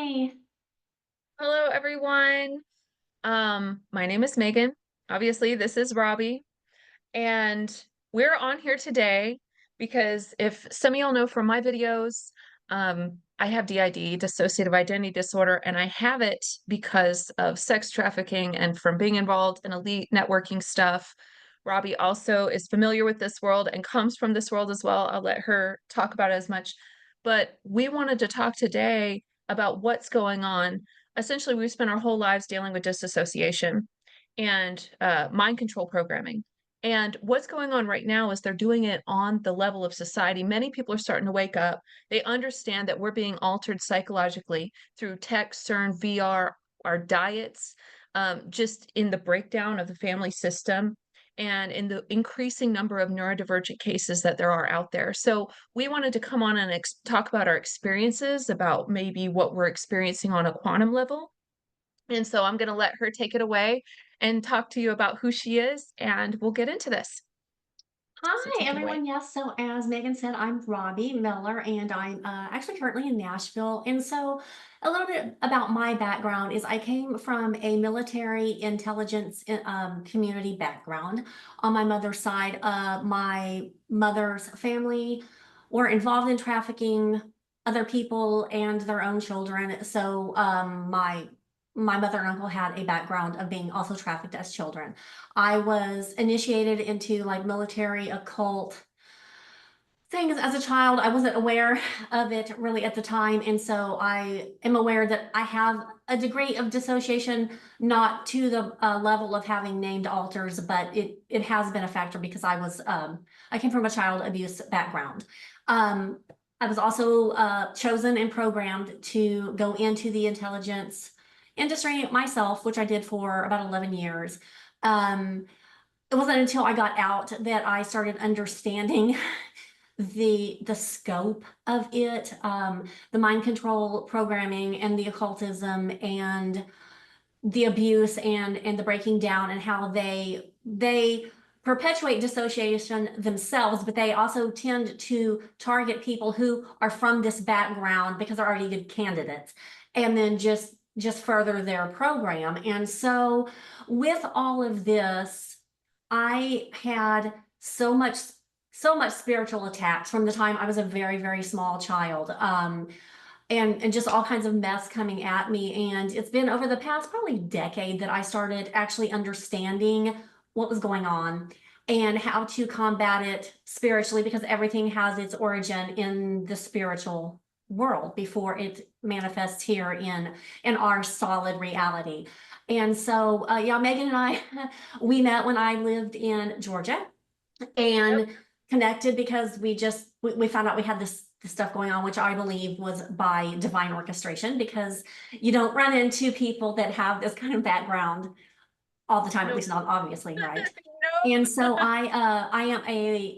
Hi. Hello, everyone. My name is Megan. Obviously, this is Robbie, and we're on here today because if some of y'all know from my videos, I have DID, dissociative identity disorder, and I have it because of sex trafficking and from being involved in elite networking stuff. Robbie also is familiar with this world and comes from this world as well. I'll let her talk about it as much. But we wanted to talk today about what's going on. Essentially, we've spent our whole lives dealing with disassociation and mind control programming. And what's going on right now is they're doing it on the level of society. Many people are starting to wake up. They understand that we're being altered psychologically through tech, CERN, VR, our diets, just in the breakdown of the family system and in the increasing number of neurodivergent cases that there are out there. So we wanted to come on and talk about our experiences, about maybe what we're experiencing on a quantum level. And so I'm going to let her take it away and talk to you about who she is, and we'll get into this. So Hi, take it away. everyone. Yes, so as Megan said, I'm Robbie Miller, and I'm actually currently in Nashville. And so, a little bit about my background is I came from a military intelligence community background. On my mother's side, my mother's family were involved in trafficking other people and their own children. So, my mother and uncle had a background of being also trafficked as children. I was initiated into like military occult things as a child. I wasn't aware of it really at the time. And so I am aware that I have a degree of dissociation, not to the level of having named alters, but it has been a factor because I came from a child abuse background. Um, I was also chosen and programmed to go into the intelligence industry myself, which I did for about 11 years. Um, it wasn't until I got out that I started understanding the scope of it, the mind control programming and the occultism and the abuse and the breaking down and how they perpetuate dissociation themselves, but they also tend to target people who are from this background because they're already good candidates, and then just further their program. And so with all of this, I had so much spiritual attacks from the time I was a very, very small child. And just all kinds of mess coming at me. And it's been over the past probably decade that I started actually understanding what was going on and how to combat it spiritually, because everything has its origin in the spiritual world before it manifests here in our solid reality. And so yeah, Megan and I we met when I lived in Georgia Yep. and connected because we found out we had this stuff going on, which I believe was by divine orchestration, because you don't run into people that have this kind of background all the time, at Nope. least not obviously, right? And Nope. so I am a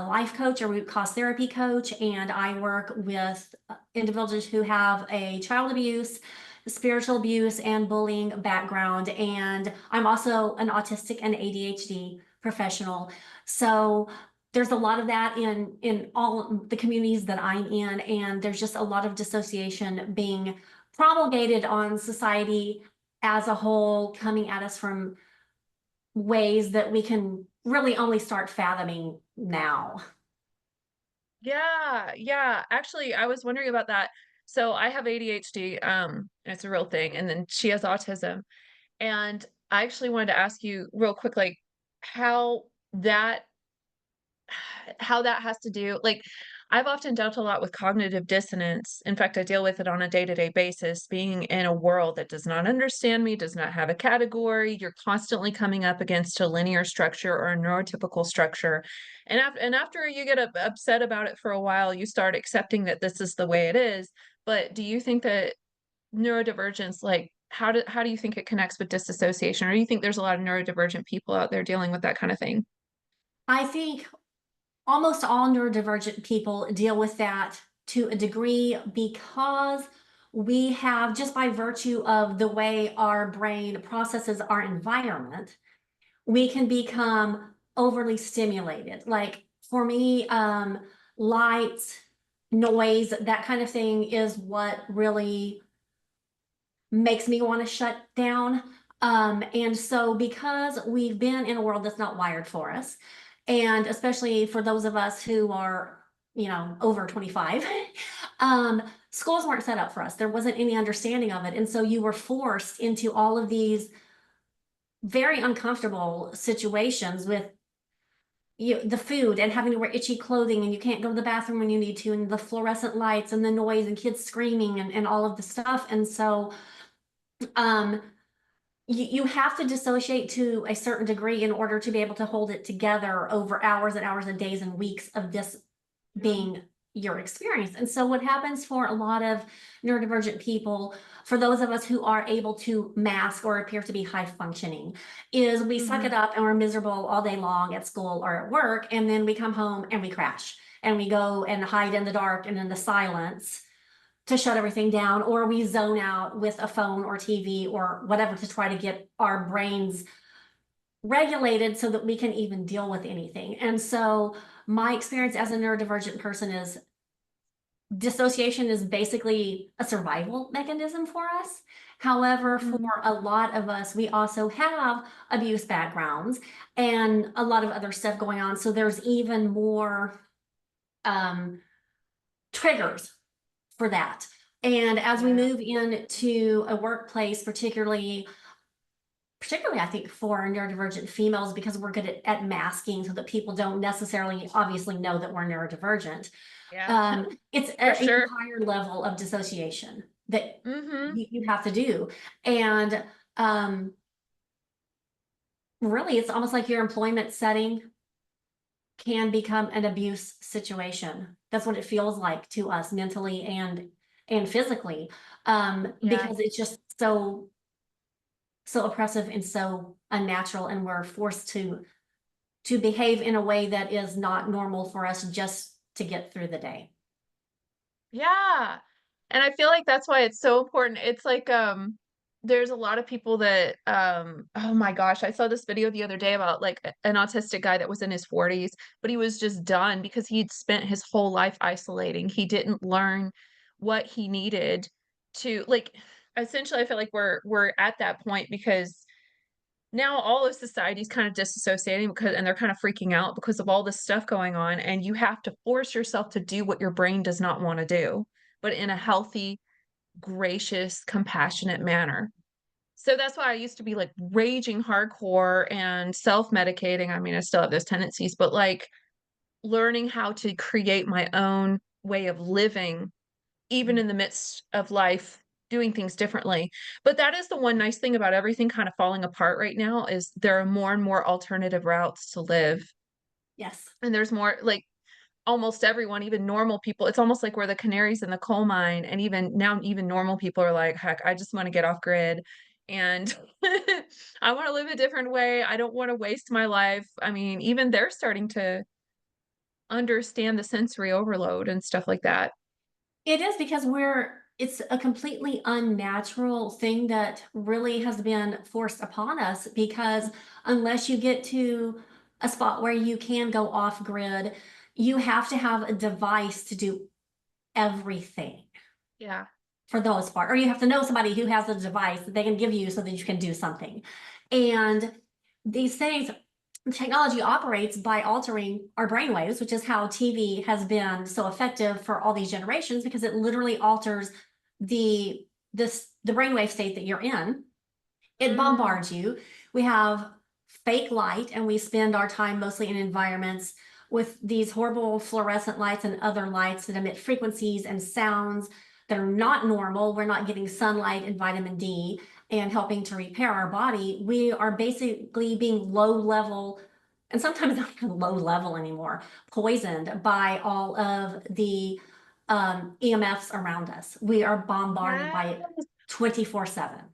life coach, a root cause therapy coach, and I work with individuals who have a child abuse, spiritual abuse, and bullying background. And I'm also an autistic and ADHD professional. So there's a lot of that in all the communities that I'm in, and there's just a lot of dissociation being promulgated on society as a whole, coming at us from ways that we can really only start fathoming now. Yeah, yeah. Actually, I was wondering about that. So I have ADHD, it's a real thing, and then she has autism. And I actually wanted to ask you real quick, like how that how that has to do like I've often dealt a lot with cognitive dissonance. In fact, I deal with it on a day-to-day basis, being in a world that does not understand me, does not have a category. You're constantly coming up against a linear structure or a neurotypical structure. And after you get upset about it for a while, you start accepting that this is the way it is. But do you think that neurodivergence, like how do you think it connects with disassociation? Or do you think there's a lot of neurodivergent people out there dealing with that kind of thing? I think almost all neurodivergent people deal with that to a degree because we have, just by virtue of the way our brain processes our environment, we can become overly stimulated. Like for me, lights, noise, that kind of thing is what really makes me want to shut down. And so because we've been in a world that's not wired for us, and especially for those of us who are, over 25, schools weren't set up for us. There wasn't any understanding of it. And so you were forced into all of these very uncomfortable situations with the food and having to wear itchy clothing, and you can't go to the bathroom when you need to, and the fluorescent lights and the noise and kids screaming and all of the stuff. And so um you have to dissociate to a certain degree in order to be able to hold it together over hours and hours and days and weeks of this being your experience. And so what happens for a lot of neurodivergent people, for those of us who are able to mask or appear to be high functioning, is we suck it Mhm. up and we're miserable all day long at school or at work, and then we come home and we crash and we go and hide in the dark and in the silence to shut everything down, or we zone out with a phone or TV or whatever to try to get our brains regulated so that we can even deal with anything. And so my experience as a neurodivergent person is dissociation is basically a survival mechanism for us. However, for Mhm. a lot of us, we also have abuse backgrounds and a lot of other stuff going on. So there's even more um, triggers for that. And as we Yeah. move into a workplace, particularly I think for neurodivergent females, because we're good at masking so that people don't necessarily obviously know that we're neurodivergent. Yeah. It's For an sure. entire level of dissociation that Mhm. you have to do. And um, really, it's almost like your employment setting can become an abuse situation. That's what it feels like to us mentally and physically, Yeah. because it's just so oppressive and so unnatural, and we're forced to behave in a way that is not normal for us just to get through the day. Yeah. And I feel like that's why it's so important. It's like, there's a lot of people that, oh my gosh, I saw this video the other day about like an autistic guy that was in his 40s, but he was just done because he'd spent his whole life isolating. He didn't learn what he needed to like essentially I feel like we're at that point because now all of society's kind of disassociating because and they're kind of freaking out because of all this stuff going on, and you have to force yourself to do what your brain does not wanna do, but in a healthy, gracious, compassionate manner. So that's why I used to be, like, raging hardcore and self-medicating. I mean, I still have those tendencies, but, like, learning how to create my own way of living even in the midst of life, doing things differently. But that is the one nice thing about everything kind of falling apart right now is there are more and more alternative routes to live. Yes. And there's more like almost everyone, even normal people, it's almost like we're the canaries in the coal mine. And even now, even normal people are like, heck, I just want to get off grid and I want to live a different way. I don't want to waste my life. I mean, even they're starting to understand the sensory overload and stuff like that. It is because it's a completely unnatural thing that really has been forced upon us, because unless you get to a spot where you can go off grid, you have to have a device to do everything Yeah. for the most part, or you have to know somebody who has a device that they can give you so that you can do something. And these things, technology operates by altering our brainwaves, which is how TV has been so effective for all these generations, because it literally alters the brainwave state that you're in. It Mm, bombards you. We have fake light, and we spend our time mostly in environments with these horrible fluorescent lights and other lights that emit frequencies and sounds that are not normal. We're not getting sunlight and vitamin D and helping to repair our body. We are basically being low level, and sometimes not even low level anymore, poisoned by all of the EMFs around us. We are bombarded yeah. by it 24/7.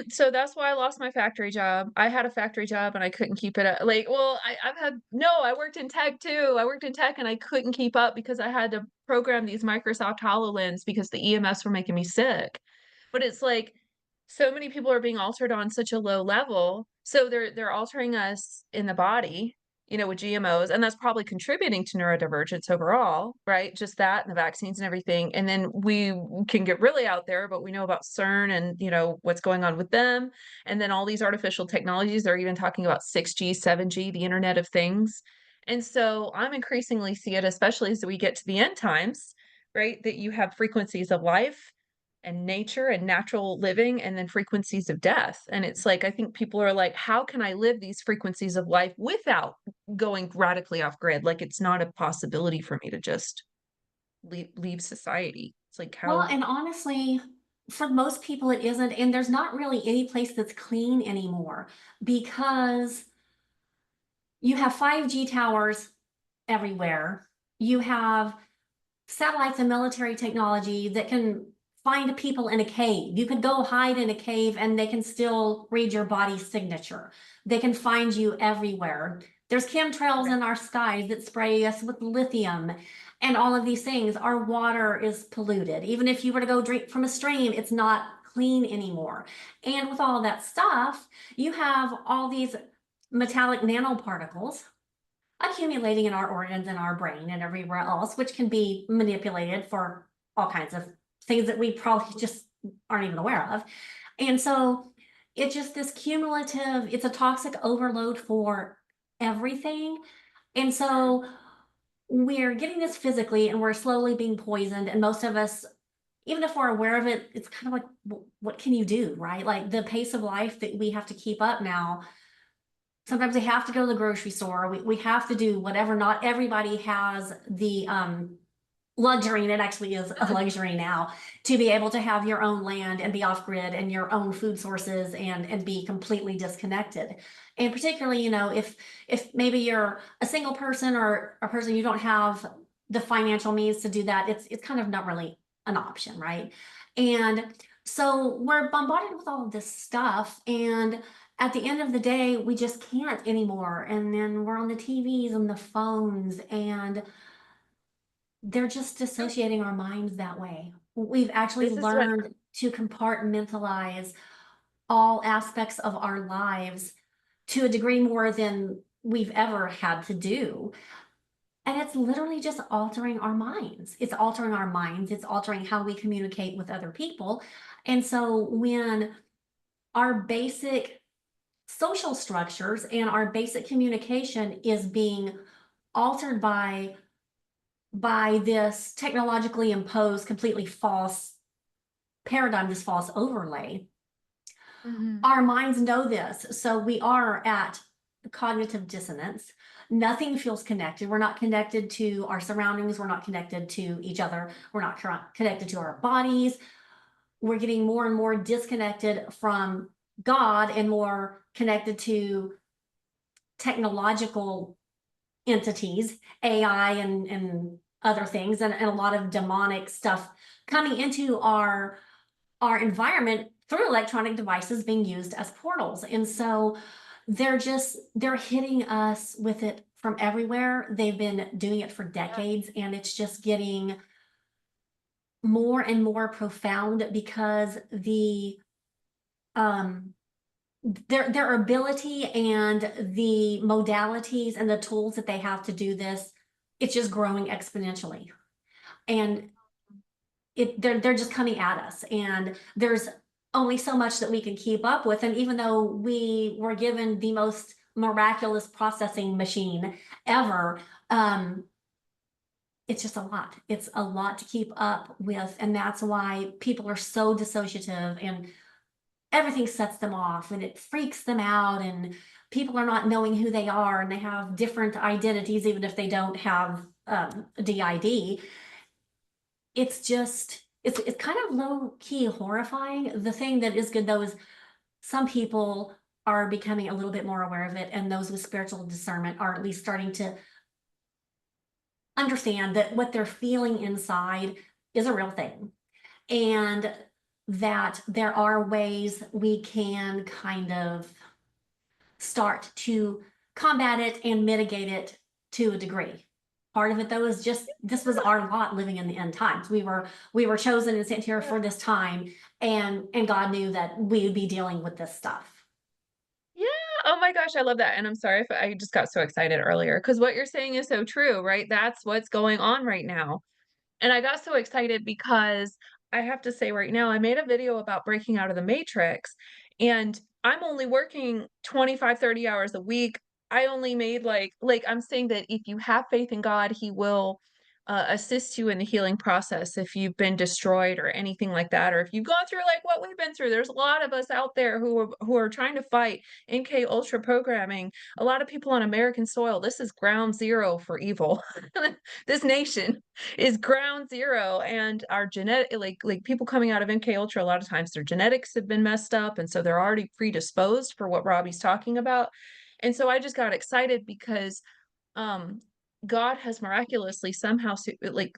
So that's why I lost my factory job. I had a factory job and I couldn't keep it up. Like, well, I've had no, I worked in tech too. I worked in tech and I couldn't keep up because I had to program these Microsoft HoloLens because the EMS were making me sick. But it's like so many people are being altered on such a low level. So they're altering us in the body, with GMOs, and that's probably contributing to neurodivergence overall, right? Just that and the vaccines and everything. And then we can get really out there, but we know about CERN and, what's going on with them. And then all these artificial technologies, they're even talking about 6G, 7G, the Internet of Things. And so I'm increasingly see it, especially as we get to the end times, right? That you have frequencies of life and nature and natural living, and then frequencies of death. And it's like, I think people are like, how can I live these frequencies of life without going radically off grid? Like, it's not a possibility for me to just leave society. It's like, Well, how? and honestly, for most people, it isn't. And there's not really any place that's clean anymore because you have 5G towers everywhere. You have satellites and military technology that can find people in a cave. You could go hide in a cave and they can still read your body signature. They can find you everywhere. There's chemtrails Right. in our skies that spray us with lithium and all of these things. Our water is polluted. Even if you were to go drink from a stream, it's not clean anymore. And with all of that stuff, you have all these metallic nanoparticles accumulating in our organs and our brain and everywhere else, which can be manipulated for all kinds of things that we probably just aren't even aware of. And so it's just this cumulative, it's a toxic overload for everything. And so we're getting this physically and we're slowly being poisoned. And most of us, even if we're aware of it, it's kind of like, what can you do, right? Like the pace of life that we have to keep up now. Sometimes we have to go to the grocery store. We have to do whatever. Not everybody has the luxury, and it actually is a luxury now, to be able to have your own land and be off grid and your own food sources and be completely disconnected. And particularly, if maybe you're a single person or a person you don't have the financial means to do that, it's kind of not really an option, right? And so we're bombarded with all of this stuff, and at the end of the day, we just can't anymore. And then we're on the TVs and the phones, and they're just Yep. dissociating our minds that way. We've actually This is what, learned to compartmentalize all aspects of our lives to a degree more than we've ever had to do. And it's literally just altering our minds. It's altering our minds. It's altering how we communicate with other people. And so when our basic social structures and our basic communication is being altered by this technologically imposed, completely false paradigm, this false overlay. Mhm. Our minds know this, so we are at cognitive dissonance. Nothing feels connected. We're not connected to our surroundings. We're not connected to each other. We're not connected to our bodies. We're getting more and more disconnected from God and more connected to technological entities, AI and other things, and a lot of demonic stuff coming into our environment through electronic devices being used as portals. And so they're hitting us with it from everywhere. They've been doing it for Yeah. decades, and it's just getting more and more profound because um their ability and the modalities and the tools that they have to do this, it's just growing exponentially. And they're just coming at us, and there's only so much that we can keep up with. And even though we were given the most miraculous processing machine ever, it's just a lot. It's a lot to keep up with, and that's why people are so dissociative, and everything sets them off and it freaks them out, and people are not knowing who they are, and they have different identities even if they don't have DID. It's just it's kind of low key horrifying. The thing that is good though is some people are becoming a little bit more aware of it, and those with spiritual discernment are at least starting to understand that what they're feeling inside is a real thing, and that there are ways we can kind of start to combat it and mitigate it to a degree. Part of it though is just this was our lot living in the end times. We were chosen and sent here Yeah. for this time, and God knew that we would be dealing with this stuff. Yeah. Oh my gosh, I love that. And I'm sorry if I just got so excited earlier because what you're saying is so true, right? That's what's going on right now. And I got so excited because I have to say right now, I made a video about breaking out of the matrix and I'm only working 25, 30 hours a week. I only made like I'm saying that if you have faith in God, he will assist you in the healing process if you've been destroyed or anything like that, or if you've gone through like what we've been through. There's a lot of us out there who are trying to fight NK ultra programming. A lot of people on American soil. This is ground zero for evil. This nation is ground zero, and our genetic like people coming out of MK Ultra, a lot of times their genetics have been messed up, and so they're already predisposed for what Robbie's talking about. And so I just got excited because um God has miraculously somehow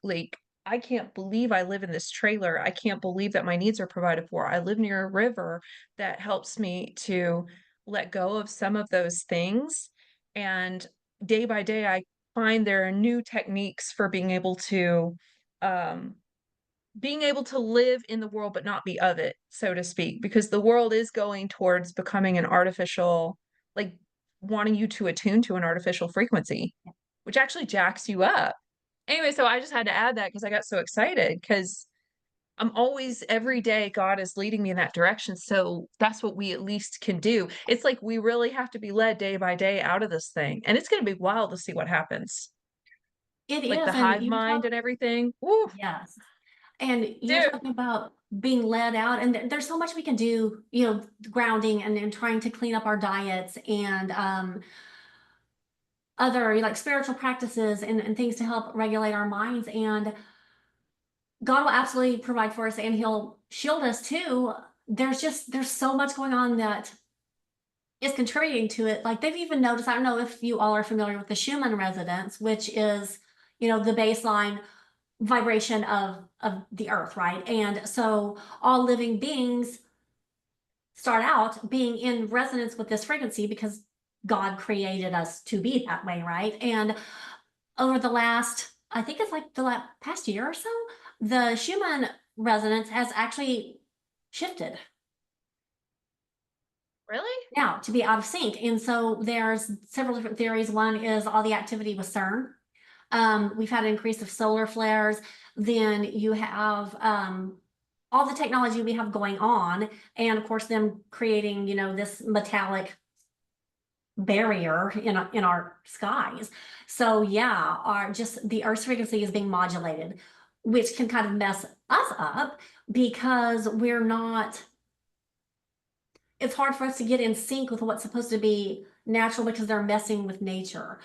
like I can't believe I live in this trailer. I can't believe that my needs are provided for. I live near a river that helps me to let go of some of those things. And day by day, I find there are new techniques for um, being able to live in the world but not be of it, so to speak, because the world is going towards becoming an artificial, like wanting you to attune to an artificial frequency, which actually jacks you up. Anyway, so I just had to add that because I got so excited because I'm always every day God is leading me in that direction. So that's what we at least can do. It's like we really have to be led day by day out of this thing. And it's going to be wild to see what happens. It Like the is, and hive you mind talk, and everything. Woo, yes. And you're dude. talking about being led out, and there's so much we can do, grounding and trying to clean up our diets and other like spiritual practices and things to help regulate our minds. And God will absolutely provide for us and he'll shield us too. There's so much going on that is contributing to it. Like they've even noticed, I don't know if you all are familiar with the Schumann resonance, which is, the baseline vibration of the earth, right? And so all living beings start out being in resonance with this frequency because God created us to be that way, right? And over the last, I think it's like the past year or so, the Schumann resonance has actually shifted Really? now to be out of sync. And so there's several different theories. One is all the activity with CERN. We've had an increase of solar flares. Then you have all the technology we have going on, and of course them creating, this metallic barrier in our skies. So yeah, just the Earth's frequency is being modulated, which can kind of mess us up because we're not. It's hard for us to get in sync with what's supposed to be natural because they're messing with nature.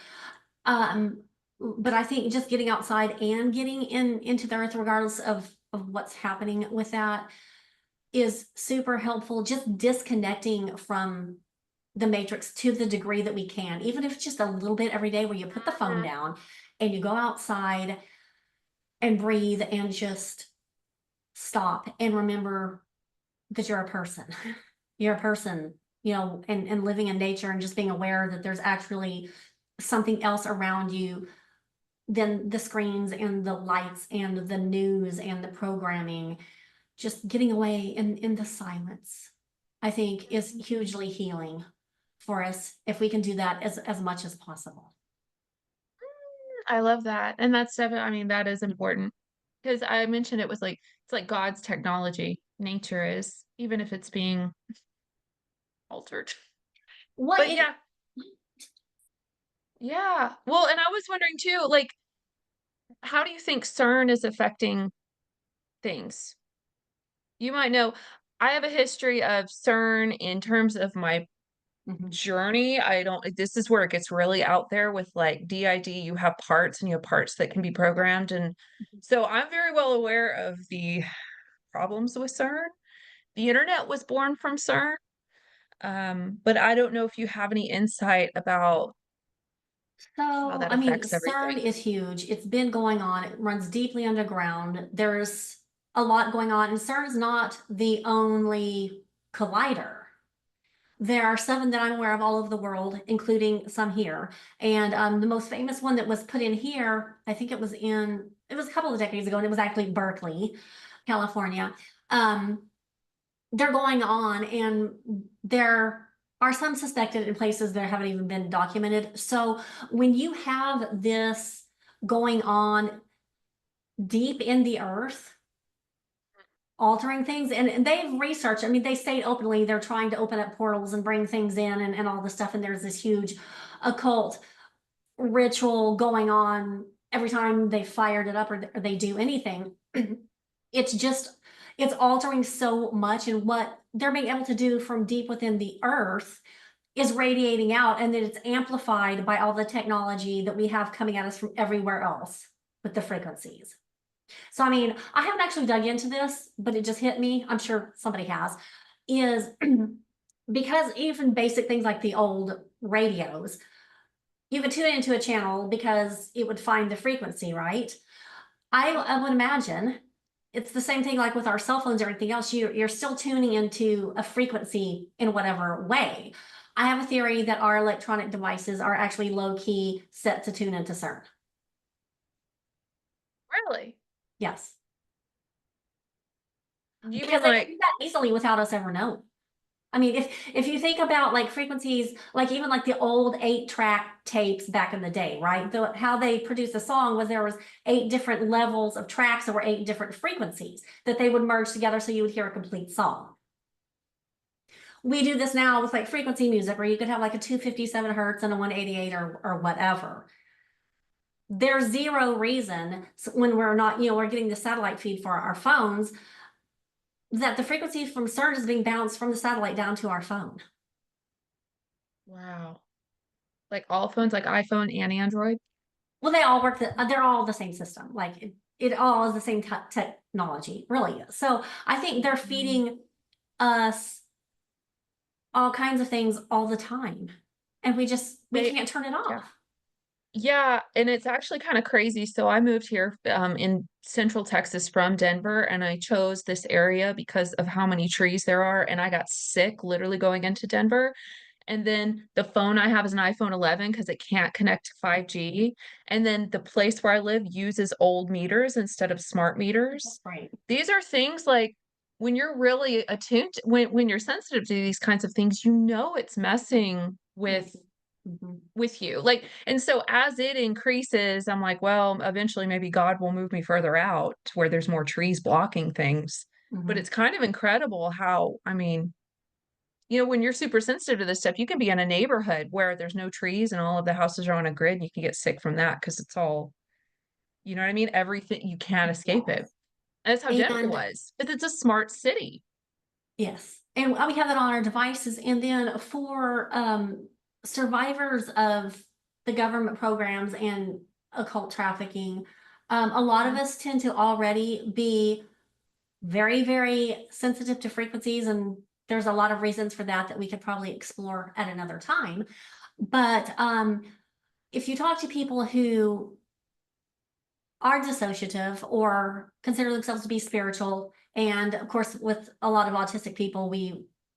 Um, but I think just getting outside and getting into the earth, regardless of what's happening with that, is super helpful. Just disconnecting from the matrix to the degree that we can, even if it's just a little bit every day where you put the phone Mhm. down and you go outside and breathe and just stop and remember that you're a person. You're a person, and living in nature and just being aware that there's actually something else around you than the screens and the lights and the news and the programming. Just getting away in the silence, I think, is hugely healing for us if we can do that as much as possible. I love that. And that's definitely, I mean, that is important because I mentioned it was like, it's like God's technology. Nature is, even if it's being altered. What But it yeah, yeah. Well, and I was wondering too, like, how do you think CERN is affecting things? You might know, I have a history of CERN in terms of my Mhm. journey. I don't, this is where it gets really out there with like DID, you have parts and you have parts that can be programmed. And so I'm very well aware of the problems with CERN. The internet was born from CERN. But I don't know if you have any insight about how So, that I mean, affects everything. CERN is huge. It's been going on. It runs deeply underground. There's a lot going on, and CERN is not the only collider. There are seven that I'm aware of all over the world, including some here. And the most famous one that was put in here, I think it was a couple of decades ago, and it was actually Berkeley, California. They're going on and they're are some suspected in places that haven't even been documented. So when you have this going on deep in the earth, altering things, and they've researched, I mean, they state openly they're trying to open up portals and bring things in and all this stuff, and there's this huge occult ritual going on every time they fired it up or they do anything. It's just, it's altering so much, and what they're being able to do from deep within the earth is radiating out, and then it's amplified by all the technology that we have coming at us from everywhere else with the frequencies. So, I mean, I haven't actually dug into this, but it just hit me. I'm sure somebody has. Is because even basic things like the old radios, you could tune into a channel because it would find the frequency, right? I would imagine it's the same thing like with our cell phones or anything else. You're still tuning into a frequency in whatever way. I have a theory that our electronic devices are actually low key set to tune into CERN. Really? Yes. You Because mean they can like, do that easily without us ever knowing. I mean, if you think about like frequencies, like even like the old 8-track tapes back in the day, right? How they produced a song was there was 8 different levels of tracks that were 8 different frequencies that they would merge together so you would hear a complete song. We do this now with like frequency music where you could have like a 257 hertz and a 188 or whatever. There's zero reason when we're not, we're getting the satellite feed for our phones, that the frequency from CERN is being bounced from the satellite down to our phone. wow. Like all phones, like iPhone and Android? Well, they all work, they're all the same system. Like it all is the same technology, really. So I think they're feeding us all kinds of things all the time. And we They, can't turn it yeah. off. Yeah, and it's actually kind of crazy. So I moved here in Central Texas from Denver, and I chose this area because of how many trees there are. And I got sick literally going into Denver. And then the phone I have is an iPhone 11 because it can't connect to 5G. And then the place where I live uses old meters instead of smart meters. Right. These are things like when you're really attuned, when you're sensitive to these kinds of things, you know it's messing Mhm. with you. Like, and so as it increases, I'm like, well, eventually maybe God will move me further out to where there's more trees blocking things. But Mhm. it's kind of incredible how, I mean, when you're super sensitive to this stuff, you can be in a neighborhood where there's no trees and all of the houses are on a grid and you can get sick from that because it's all, you know what I mean? Everything, you can't escape it. Yes. And that's how Denver And was. But it's a smart city. yes, and we have that on our devices. And then for survivors of the government programs and occult trafficking, a lot of Mhm. us tend to already be very, very sensitive to frequencies, and there's a lot of reasons for that that we could probably explore at another time. But if you talk to people who are dissociative or consider themselves to be spiritual. And of course, with a lot of autistic people,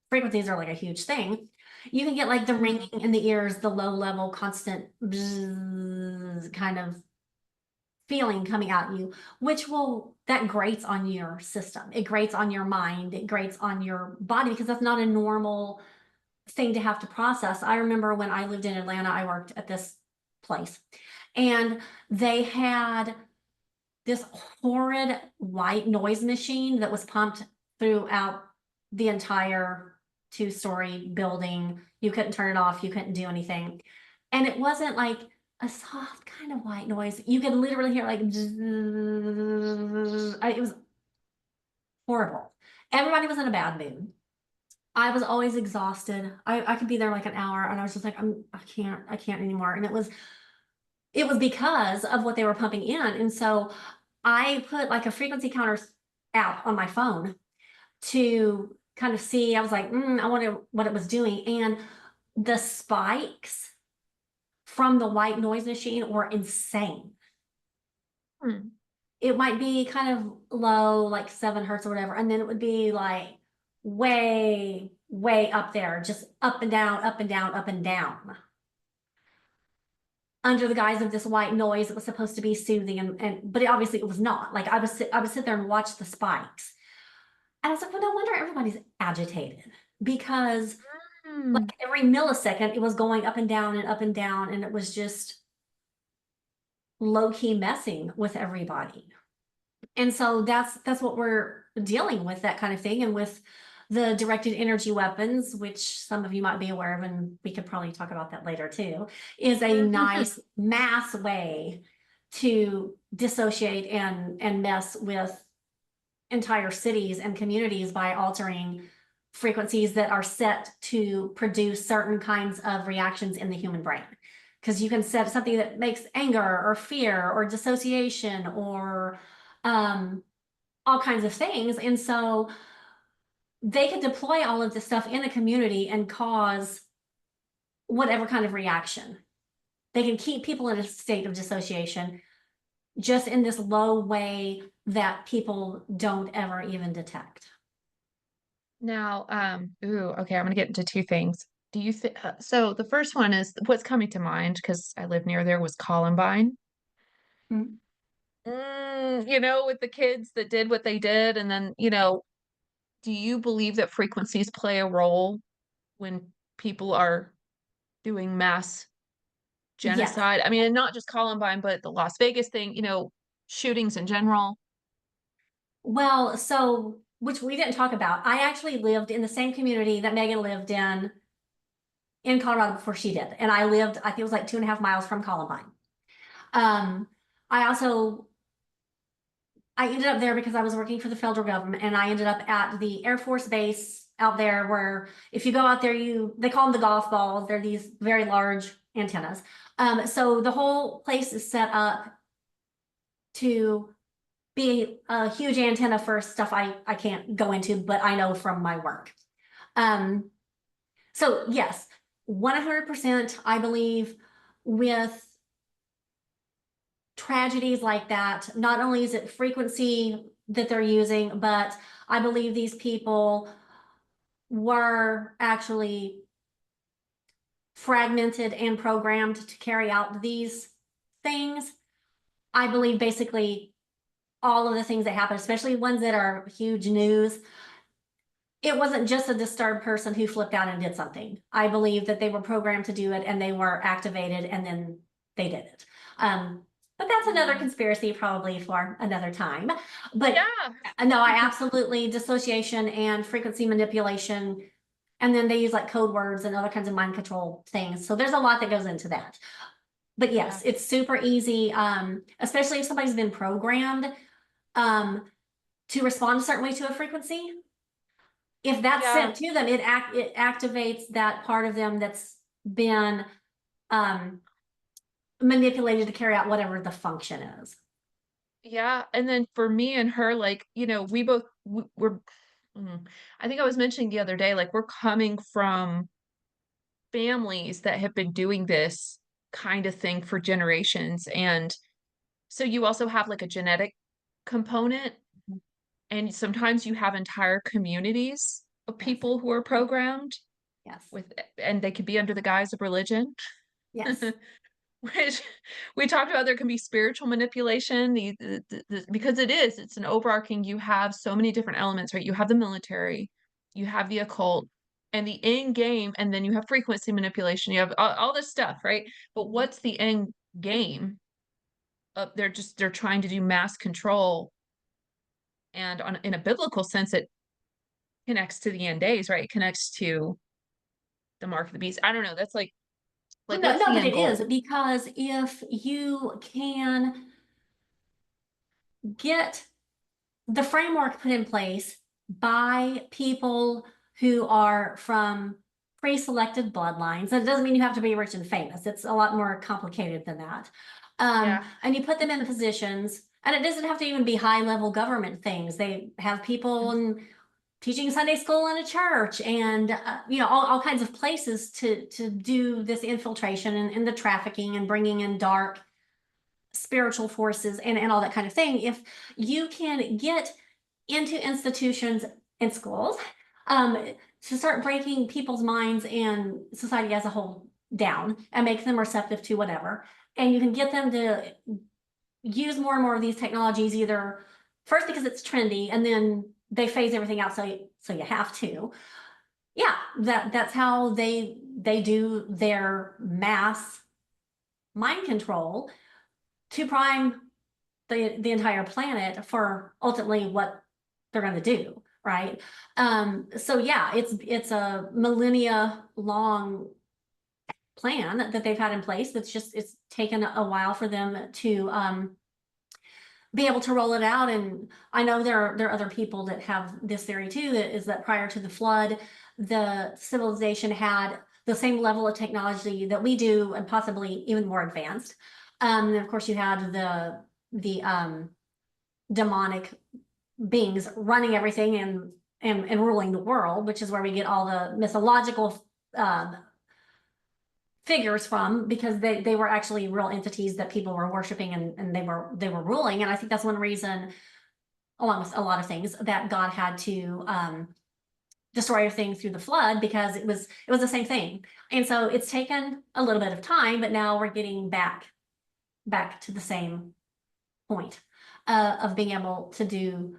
frequencies are like a huge thing. You can get like the ringing in the ears, the low level, constant bzzz kind of feeling coming at you, that grates on your system. It grates on your mind. It grates on your body because that's not a normal thing to have to process. I remember when I lived in Atlanta, I worked at this place and they had this horrid white noise machine that was pumped throughout the entire 2-story building. You couldn't turn it off, you couldn't do anything. And it wasn't like a soft kind of white noise. You could literally hear like it was horrible. Everybody was in a bad mood. I was always exhausted. I could be there like an hour and I was just like, I can't anymore. And it was because of what they were pumping in. And so I put like a frequency counter app on my phone to kind of see. I was like, I wonder what it was doing. And the spikes from the white noise machine were insane. Hmm. It might be kind of low, like 7 hertz or whatever. And then it would be like way, way up there, just up and down, up and down, up and down. Under the guise of this white noise that was supposed to be soothing, but obviously it was not. Like I would sit there and watch the spikes. And I was like, well, no wonder everybody's agitated because Hmm. Like every millisecond, it was going up and down and up and down, and it was just low-key messing with everybody. And so that's what we're dealing with, that kind of thing. And with the directed energy weapons, which some of you might be aware of, and we could probably talk about that later too, is a nice mass way to dissociate and mess with entire cities and communities by altering frequencies that are set to produce certain kinds of reactions in the human brain. Because you can set something that makes anger or fear or dissociation or um, all kinds of things. And so they could deploy all of this stuff in a community and cause whatever kind of reaction. They can keep people in a state of dissociation just in this low way that people don't ever even detect. Now, okay, I'm gonna get into two things. Do you think so? The first one is what's coming to mind because I live near there was Columbine. Mm. With the kids that did what they did, and then, do you believe that frequencies play a role when people are doing mass Yes. genocide? I mean, and not just Columbine, but the Las Vegas thing, shootings in general. Well, so, which we didn't talk about. I actually lived in the same community that Megan lived in Colorado before she did. And I lived, I think it was like 2.5 miles from Columbine. Um, I also, I ended up there because I was working for the federal government, and I ended up at the Air Force Base out there where if you go out there, they call them the golf balls. They're these very large antennas. So the whole place is set up to be a huge antenna for stuff I can't go into, but I know from my work. Um, so yes, 100%, I believe with tragedies like that, not only is it frequency that they're using, but I believe these people were actually fragmented and programmed to carry out these things. I believe basically all of the things that happen, especially ones that are huge news, it wasn't just a disturbed person who flipped out and did something. I believe that they were programmed to do it and they were activated and then they did it. But that's another conspiracy probably for another time. But Yeah. no, I absolutely dissociation and frequency manipulation. And then they use like code words and other kinds of mind control things. So there's a lot that goes into that. But yes, Yeah. it's super easy, especially if somebody's been programmed to respond a certain way to a frequency. If that's Yeah. sent to them, it activates that part of them that's been um, manipulated to carry out whatever the function is. Yeah. And then for me and her, like, we both we're I think I was mentioning the other day, like we're coming from families that have been doing this kind of thing for generations. And so you also have like a genetic component, and sometimes you have entire communities of Yes, people who are programmed yes, and they could be under the guise of religion. yes, Which we talked about, there can be spiritual manipulation, because it's an overarching, you have so many different elements, right? You have the military, you have the occult, and the end game, and then you have frequency manipulation, you have all this stuff, right? But what's the end game? They're trying to do mass control, and in a biblical sense, it connects to the end days, right? It connects to the mark of the beast. I don't know. That's well, like no, what's no, the but end it is goal? because if you can get the framework put in place by people who are from pre-selected bloodlines. That doesn't mean you have to be rich and famous. It's a lot more complicated than that. Yeah. And you put them in positions, and it doesn't have to even be high-level government things. They have people in teaching Sunday school in a church, and all kinds of places to do this infiltration and the trafficking and bringing in dark spiritual forces and all that kind of thing. If you can get into institutions and schools to start breaking people's minds and society as a whole down and make them receptive to whatever, and you can get them to use more and more of these technologies, either first because it's trendy and then they phase everything out, so you have to, yeah, that's how they do their mass mind control to prime the entire planet for ultimately what they're going to do, right? So yeah, it's a millennia long plan that they've had in place. That's just it's taken a while for them to be able to roll it out. And I know there are other people that have this theory too, that is that prior to the flood, the civilization had the same level of technology that we do, and possibly even more advanced. And of course, you had the demonic beings running everything and ruling the world, which is where we get all the mythological um, figures from, because they were actually real entities that people were worshiping, and they were ruling. And I think that's one reason, along with a lot of things, that God had to destroy everything through the flood, because it was the same thing. And so it's taken a little bit of time, but now we're getting back to the same point of being able to do,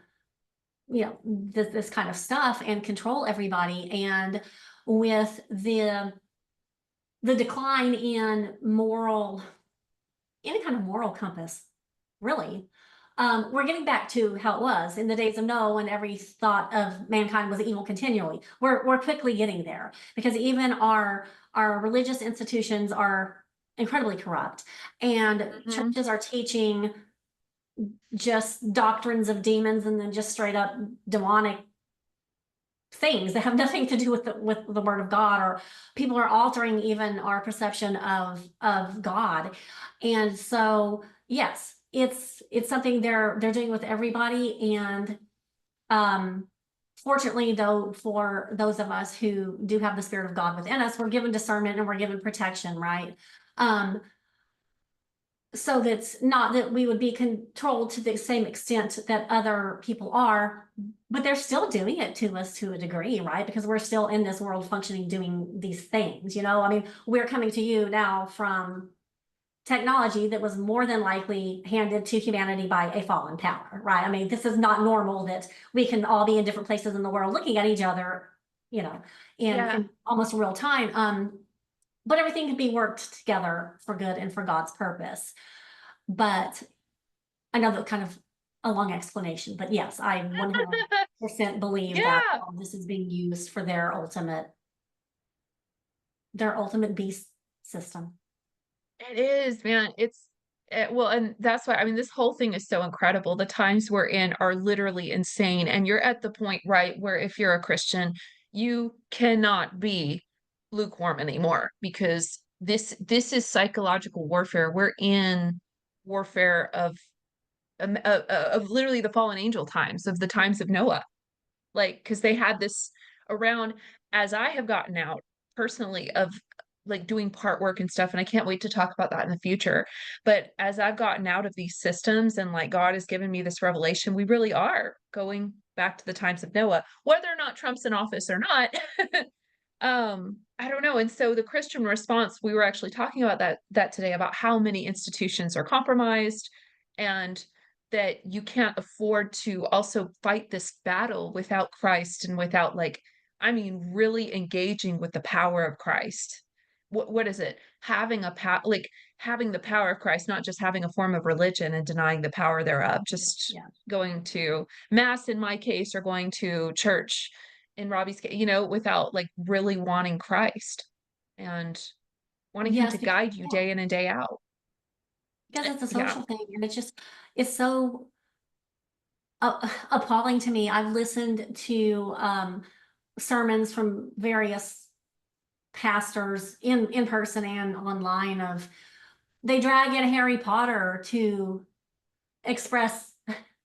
this kind of stuff and control everybody. And with the decline in any kind of moral compass, really, we're getting back to how it was in the days of Noah, when every thought of mankind was evil continually. We're quickly getting there, because even our religious institutions are incredibly corrupt, and Mhm. churches are teaching just doctrines of demons, and then just straight up demonic things that have nothing to do with the word of God. Or people are altering even our perception of God. And so yes, it's something they're doing with everybody. And um fortunately, though, for those of us who do have the Spirit of God within us, we're given discernment and we're given protection, right? um so that's not that we would be controlled to the same extent that other people are, but they're still doing it to us to a degree, right? Because we're still in this world functioning, doing these things. I mean, we're coming to you now from technology that was more than likely handed to humanity by a fallen power, right? I mean, this is not normal that we can all be in different places in the world looking at each other, you know, Yeah. in almost real time. But everything can be worked together for good and for God's purpose. But I know that kind of a long explanation, but yes, I 100% believe that Yeah, this is being used for their ultimate beast system. it is, man. Well, and that's why, I mean, this whole thing is so incredible. The times we're in are literally insane. And you're at the point, right, where if you're a Christian, you cannot be lukewarm anymore, because this is psychological warfare. We're in warfare of literally the fallen angel times, of the times of Noah. Like, because they had this around, as I have gotten out personally of like doing part work and stuff, and I can't wait to talk about that in the future. But as I've gotten out of these systems, and like God has given me this revelation, we really are going back to the times of Noah, whether or not Trump's in office or not. I don't know. And so the Christian response, we were actually talking about that today, about how many institutions are compromised, and that you can't afford to also fight this battle without Christ, and without, like, I mean, really engaging with the power of Christ. What is it? Like having the power of Christ, not just having a form of religion and denying the power thereof, Yeah, just yeah. going to mass in my case, or going to church in Robbie's case, without like really wanting Christ and wanting him Yes, to because, guide you yeah, day in and day out. because it's a Yeah. social thing, and it's so appalling to me. I've listened to sermons from various pastors in person and online, of they drag in Harry Potter to express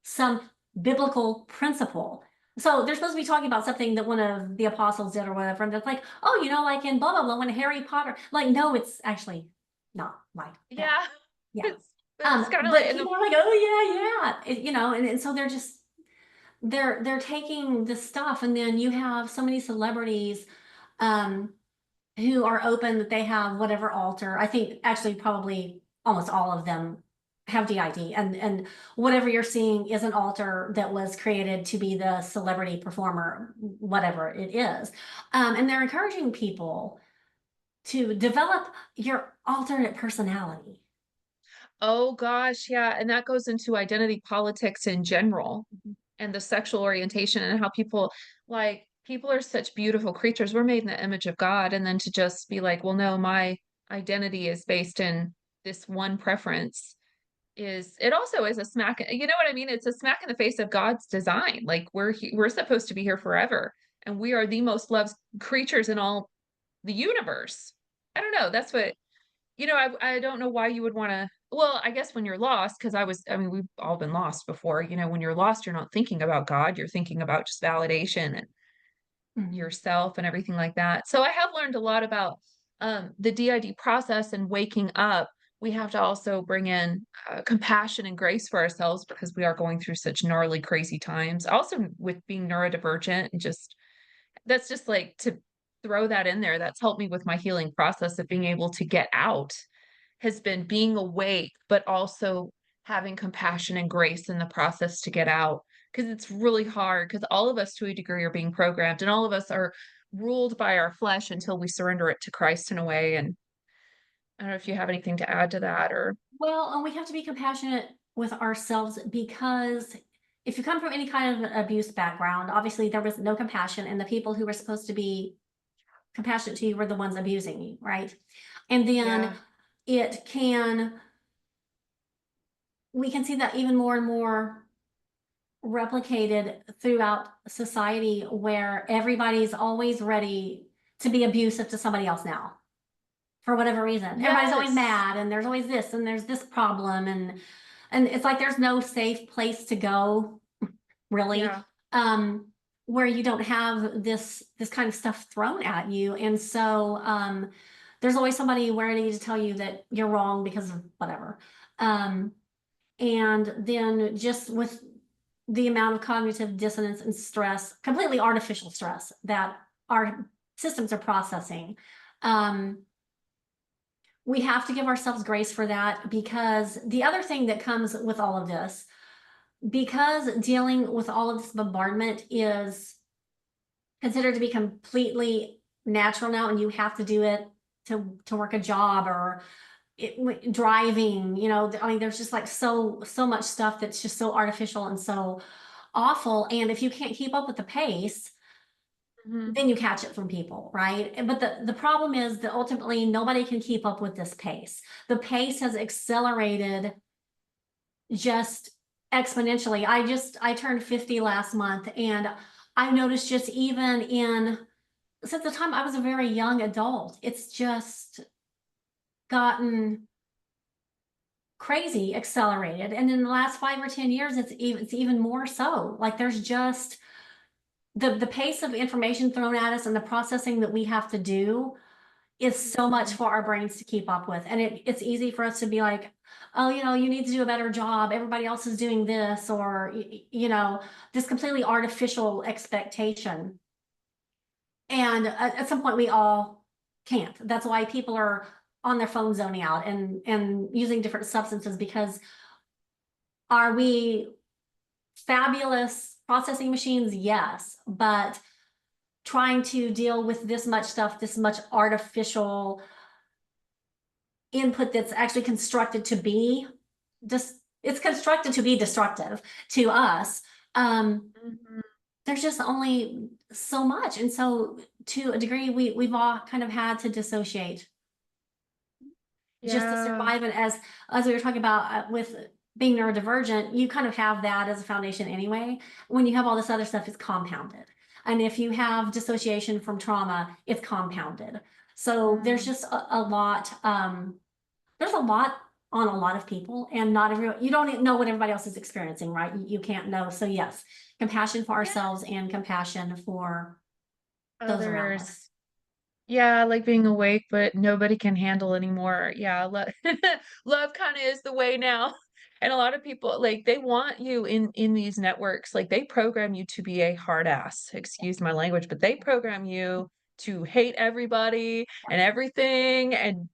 some biblical principle. So they're supposed to be talking about something that one of the apostles did or whatever, and it's like, oh, like in blah blah blah, when Harry Potter, like, no, it's actually not like that. Yeah. Yeah. It's kind of like, But people are like, oh yeah, yeah, and so they're taking this stuff, and then you have so many celebrities um who are open that they have whatever altar. I think actually probably almost all of them have DID, and whatever you're seeing is an alter that was created to be the celebrity performer, whatever it is. And they're encouraging people to develop your alternate personality. Oh gosh, yeah. And that goes into identity politics in general Mhm. and the sexual orientation and how people like people are such beautiful creatures. We're made in the image of God. And then to just be like, well, no, my identity is based in this one preference is it also is a smack, you know what I mean? It's a smack in the face of God's design. Like we're supposed to be here forever. And we are the most loved creatures in all the universe. I don't know. That's what I don't know why you would want to. Well, I guess when you're lost, because I mean, we've all been lost before. When you're lost, you're not thinking about God, you're thinking about just validation and Mhm. yourself and everything like that. So I have learned a lot about the DID process and waking up. We have to also bring in compassion and grace for ourselves because we are going through such gnarly, crazy times. Also, with being neurodivergent and just that's just like to throw that in there. That's helped me with my healing process of being able to get out has been being awake, but also having compassion and grace in the process to get out. Because it's really hard, because all of us to a degree are being programmed, and all of us are ruled by our flesh until we surrender it to Christ in a way. And I don't know if you have anything to add to that or. Well, and we have to be compassionate with ourselves because if you come from any kind of abuse background, obviously there was no compassion, and the people who were supposed to be compassionate to you were the ones abusing you, right? And then Yeah. it can, we can see that even more and more replicated throughout society where everybody's always ready to be abusive to somebody else now for whatever reason. Everybody's always Yes. mad, and there's always this and there's this problem, and it's like there's no safe place to go, really, Yeah. um, where you don't have this kind of stuff thrown at you. And so there's always somebody ready to tell you that you're wrong because of whatever. Um, and then just with the amount of cognitive dissonance and stress, completely artificial stress that our systems are processing. Um, we have to give ourselves grace for that, because the other thing that comes with all of this, because dealing with all of this bombardment is considered to be completely natural now, and you have to do it to work a job or driving, I mean, there's just like so much stuff that's just so artificial and so awful. And if you can't keep up with the pace, Mhm. then you catch it from people, right? But the problem is that ultimately nobody can keep up with this pace. The pace has accelerated just exponentially. I turned 50 last month, and I noticed just even since the time I was a very young adult, it's just gotten crazy accelerated. And in the last 5 or 10 years, it's even more so. Like there's just the pace of information thrown at us and the processing that we have to do is so much Mhm. for our brains to keep up with. And it's easy for us to be like, oh, you need to do a better job. Everybody else is doing this, or, this completely artificial expectation. And at some point, we all can't. That's why people are on their phone zoning out and using different substances, because are we fabulous processing machines? Yes. But trying to deal with this much stuff, this much artificial input that's actually constructed to be just, it's constructed to be destructive to us. Mhm. There's just only so much. And so to a degree, we've all kind of had to dissociate just to Yeah. survive. And as we were talking about with being neurodivergent, you kind of have that as a foundation anyway. When you have all this other stuff, it's compounded. And if you have dissociation from trauma, it's compounded. So there's Mm. just a lot. There's a lot on a lot of people, and not everyone. You don't know what everybody else is experiencing, right? You can't know. So yes, compassion for Yeah. ourselves and compassion for those around us. Others. Yeah, like being awake, but nobody can handle anymore. Yeah, love kind of is the way now. And a lot of people like they want you in these networks, like they program you to be a hard ass, excuse my language, but they program you to hate everybody and everything and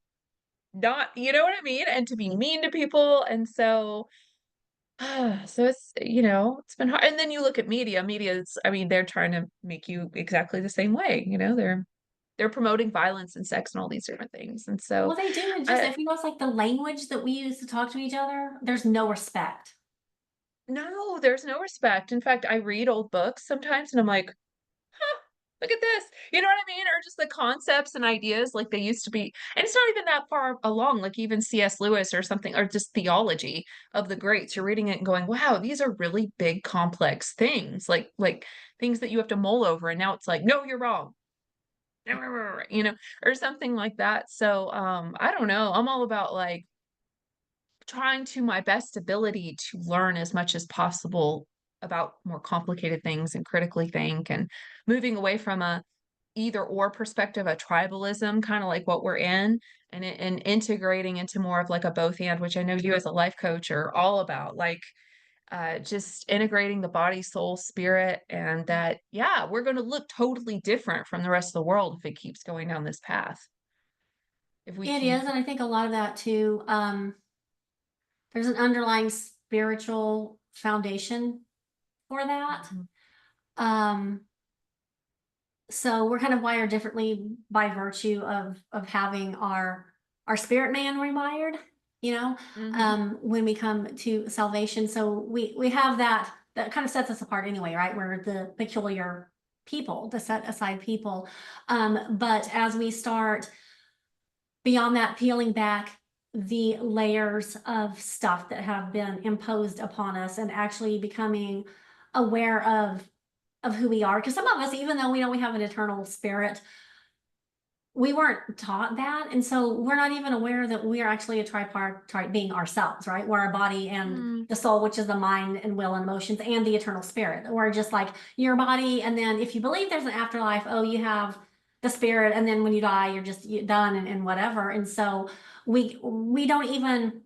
not, you know what I mean? And to be mean to people. And so, so it's, it's been hard. And then you look at media, I mean, they're trying to make you exactly the same way, they're promoting violence and sex and all these different things. And so Well, they do. And just I if you know, it's like the language that we use to talk to each other, there's no respect. no, there's no respect. In fact, I read old books sometimes and I'm like, look at this. You know what I mean? Or just the concepts and ideas like they used to be. And it's not even that far along, like even C.S. Lewis or something, or just theology of the greats. You're reading it and going, wow, these are really big, complex things, like things that you have to mull over. And now it's like, no, you're wrong. Or something like that. So I don't know. I'm all about like trying to my best ability to learn as much as possible about more complicated things and critically think and moving away from a either or perspective, a tribalism, kind of like what we're in, and integrating into more of like a both and, which I know you as a life coach are all about, like just integrating the body, soul, spirit, and that, yeah, we're going to look totally different from the rest of the world if it keeps going down this path. If we It keep, is. And I think a lot of that too, there's an underlying spiritual foundation for that. Mhm. Um, so we're kind of wired differently by virtue of having our spirit man rewired, you know, Mhm. when we come to salvation. So we have that kind of sets us apart anyway, right? We're the peculiar people, the set aside people. But as we start beyond that, peeling back the layers of stuff that have been imposed upon us and actually becoming aware of who we are, because some of us, even though we know we have an eternal spirit, we weren't taught that, and so we're not even aware that we are actually a tripartite being ourselves, right? We're our body and Mm, the soul, which is the mind and will and emotions, and the eternal spirit. We're just like your body, and then if you believe there's an afterlife, oh, you have the spirit, and then when you die, you're just done and whatever. And so we don't even,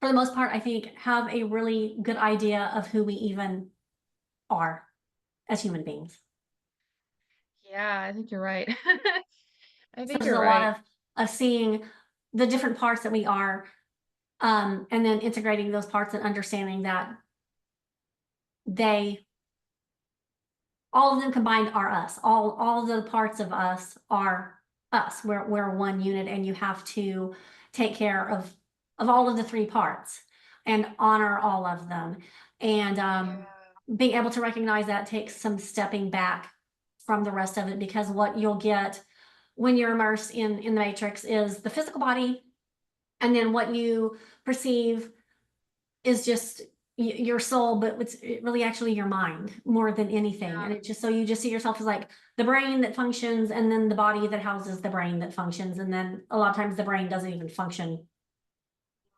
for the most part, I think, have a really good idea of who we even are as human beings. yeah, I think you're right. I So think there's you're a lot right. of seeing the different parts that we are, and then integrating those parts and understanding that they, all of them combined are us. All the parts of us are us. We're one unit, and you have to take care of all of the three parts and honor all of them. And Yeah. being able to recognize that takes some stepping back from the rest of it, because what you'll get when you're immersed in the matrix is the physical body, and then what you perceive is just your soul, but it's really actually your mind more than anything. And it just, so you just see yourself as like the brain that functions, and then the body that houses the brain that functions. And then a lot of times the brain doesn't even function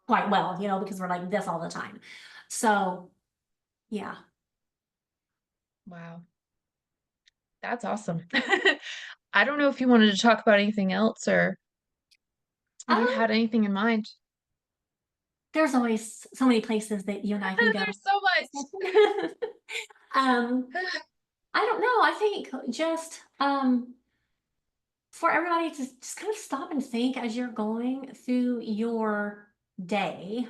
quite well, because we're like this all the time. So yeah. Wow. That's awesome. I don't know if you wanted to talk about anything else or if you Um, had anything in mind. there's always so many places that you and I can go. There's so much. um, I don't know. I think just for everybody to just kind of stop and think as you're going through your day,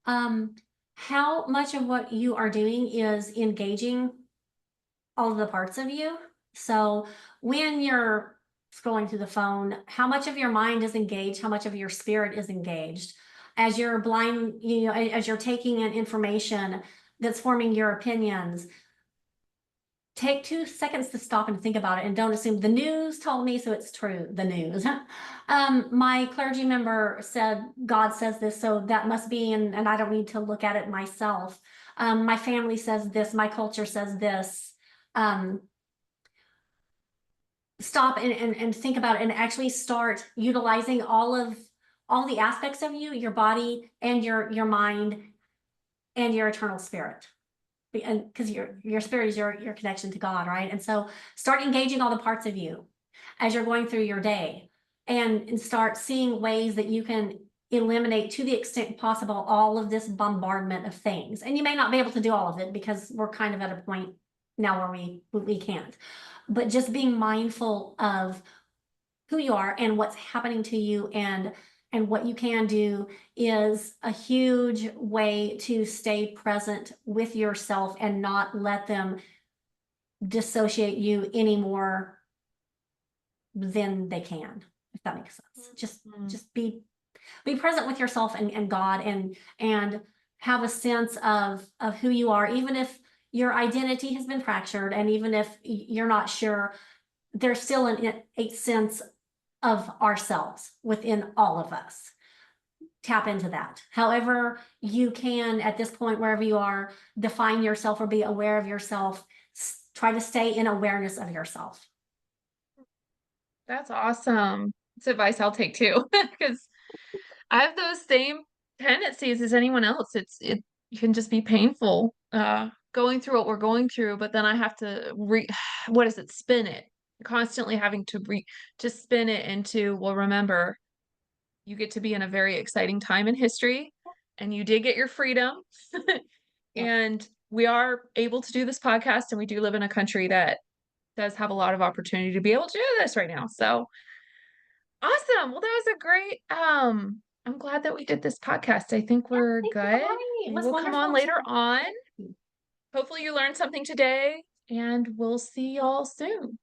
um, how much of what you are doing is engaging all of the parts of you. So when you're scrolling through the phone, how much of your mind is engaged, how much of your spirit is engaged as you're as you're taking in information that's forming your opinions. Take 2 seconds to stop and think about it, and don't assume the news told me, so it's true. The news. My clergy member said, God says this, so that must be, and I don't need to look at it myself. My family says this, my culture says this. Um, Stop and think about it, and actually start utilizing all the aspects of you, your body and your mind and your eternal spirit. And because your spirit is your connection to God, right? And so start engaging all the parts of you as you're going through your day, and start seeing ways that you can eliminate, to the extent possible, all of this bombardment of things. And you may not be able to do all of it, because we're kind of at a point now where we can't. But just being mindful of who you are and what's happening to you, and And what you can do is a huge way to stay present with yourself and not let them dissociate you any more than they can, if that makes sense. Just be present with yourself and God, and have a sense of who you are, even if your identity has been fractured, and even if you're not sure, there's still a sense of ourselves within all of us. Tap into that. However you can at this point, wherever you are, define yourself or be aware of yourself. Try to stay in awareness of yourself. That's awesome. It's advice I'll take too, because I have those same tendencies as anyone else. It can just be painful, going through what we're going through, but then I have to what is it, spin it, constantly having to spin it into, well, remember, you get to be in a very exciting time in history, and you did get your freedom. Yep. And we are able to do this podcast, and we do live in a country that does have a lot of opportunity to be able to do this right now. So awesome. Well, that was a great, I'm glad that we did this podcast. I think Yeah, we're thank you good. for having me. It Maybe was we'll come on wonderful later to on. you. Hopefully you learned something today, and we'll see y'all soon.